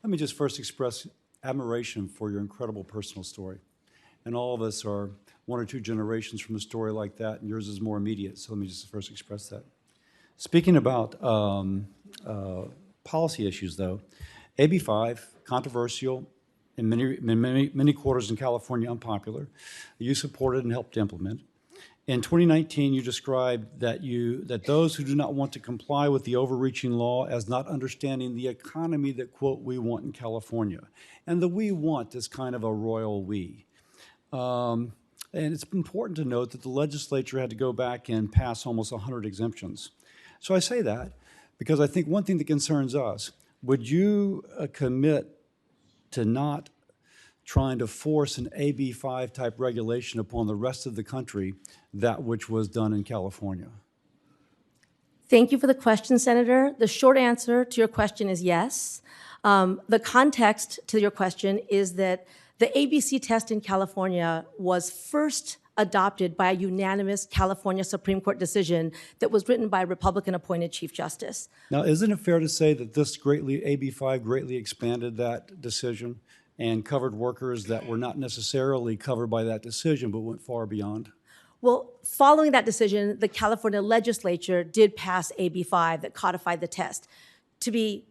Let me just first express admiration for your incredible personal story. And all of us are one or two generations from a story like that, and yours is more immediate, so let me just first express that. Speaking about policy issues, though, AB 5, controversial, in many quarters in California, unpopular. You supported and helped implement. In 2019, you described that those who do not want to comply with the overreaching law as not understanding the economy that, quote, we want in California. And the we want is kind of a royal we. And it's important to note that the legislature had to go back and pass almost 100 exemptions. So I say that because I think one thing that concerns us, would you commit to not trying to force an AB 5 type regulation upon the rest of the country, that which was done in California? Thank you for the question, Senator. The short answer to your question is yes. The context to your question is that the ABC test in California was first adopted by a unanimous California Supreme Court decision that was written by a Republican-appointed Chief Justice. Now, isn't it fair to say that this AB 5 greatly expanded that decision and covered workers that were not necessarily covered by that decision but went far beyond? Well, following that decision, the California legislature did pass AB 5 that codified the test. To be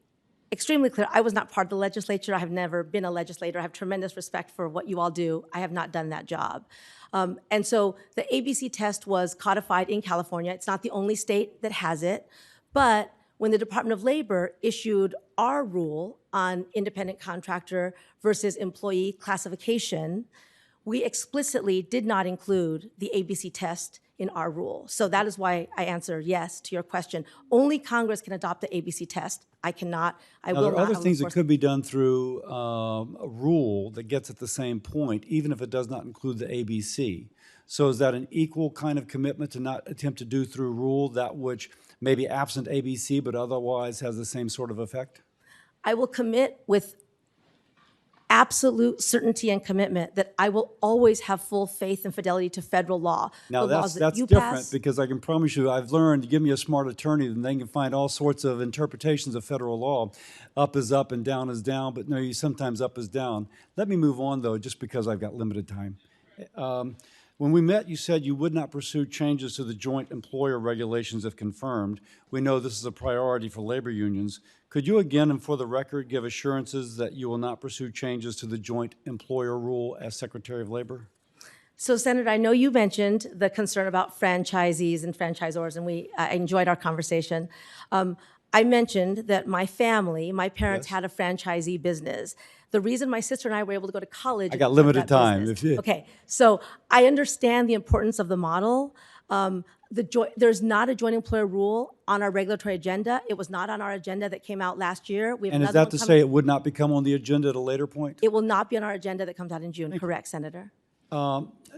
extremely clear, I was not part of the legislature. I have never been a legislator. I have tremendous respect for what you all do. I have not done that job. And so the ABC test was codified in California. It's not the only state that has it. But when the Department of Labor issued our rule on independent contractor versus employee classification, we explicitly did not include the ABC test in our rule. So that is why I answer yes to your question. Only Congress can adopt the ABC test. I cannot, I Now, will there are not. other things that could be done through a rule that gets at the same point, even if it does not include the ABC. So is that an equal kind of commitment to not attempt to do through rule that which may be absent ABC but otherwise has the same sort of effect? I will commit with absolute certainty and commitment that I will always have full faith and fidelity to federal law. Now, the laws that that's you different pass, because I can promise you I've learned to give me a smart attorney and they can find all sorts of interpretations of federal law. Up is up and down is down, but no, sometimes up is down. Let me move on, though, just because I've got limited time. When we met, you said you would not pursue changes to the joint employer regulations if confirmed. We know this is a priority for labor unions. Could you again and for the record give assurances that you will not pursue changes to the joint employer rule as Secretary of Labor? So, Senator, I know you mentioned the concern about franchisees and franchisors, and I enjoyed our conversation. I mentioned that my family, my parents Yes. had a franchisee business. The reason my sister and I were able to go to college. I got because of limited that time. business. Okay, so I understand the importance of the model. There's not a joint employer rule on our regulatory agenda. It was not on our agenda that came out last year. We have And is another that one to coming. say it would not become on the agenda at a later point? It will not be on our agenda that comes out in June. Correct, Senator.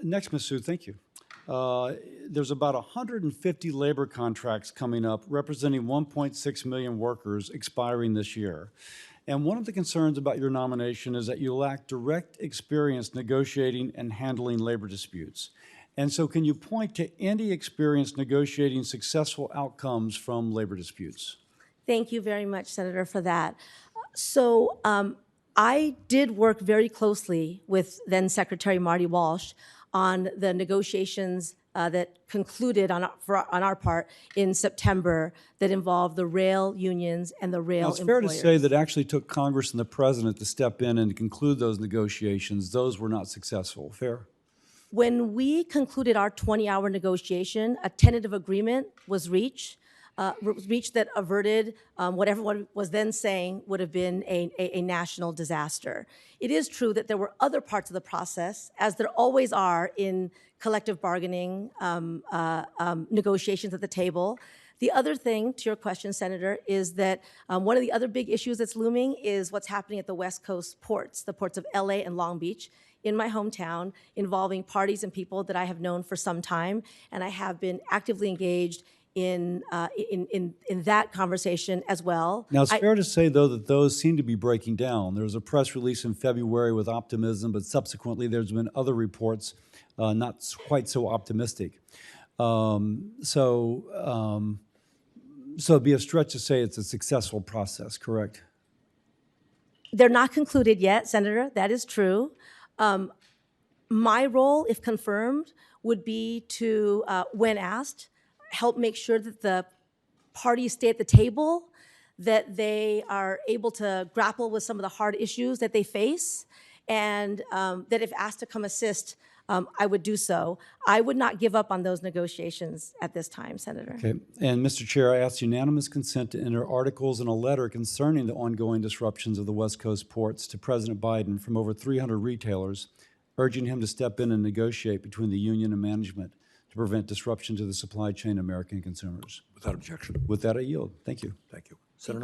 Next, Ms. Sue, thank you. There's about 150 labor contracts coming up representing 1.6 million workers expiring this year. And one of the concerns about your nomination is that you lack direct experience negotiating and handling labor disputes. And so can you point to any experience negotiating successful outcomes from labor disputes? Thank you very much, Senator, for that. So I did work very closely with then Secretary Marty Walsh on the negotiations that concluded on our part in September that involved the rail unions and the rail Now, it's fair to employers. say that it actually took Congress and the President to step in and conclude those negotiations. Those were not successful. Fair? When we concluded our 20-hour negotiation, a tentative agreement was reached that averted what everyone was then saying would have been a national disaster. It is true that there were other parts of the process, as there always are in collective bargaining negotiations at the table. The other thing, to your question, Senator, is that one of the other big issues that's looming is what's happening at the West Coast ports, the ports of LA and Long Beach, in my hometown, involving parties and people that I have known for some time, and I have been actively engaged in that conversation as well. Now, it's fair to say, though, that those seem to be breaking down. There was a press release in February with optimism, but subsequently there's been other reports not quite so optimistic. So it'd be a stretch to say it's a successful process, correct? They're not concluded yet, Senator. That is true. My role, if confirmed, would be to, when asked, help make sure that the parties stay at the table, that they are able to grapple with some of the hard issues that they face, and that if asked to come assist, I would do so. I would not give up on those negotiations at this time, Senator. Okay. And Mr. Chair, I ask unanimous consent to enter articles in a letter concerning the ongoing disruptions of the West Coast ports to President Biden from over 300 retailers, urging him to step in and negotiate between the union and management to prevent disruption to the supply chain of American consumers. Without objection. With that, I yield. Thank you. Thank you. Senator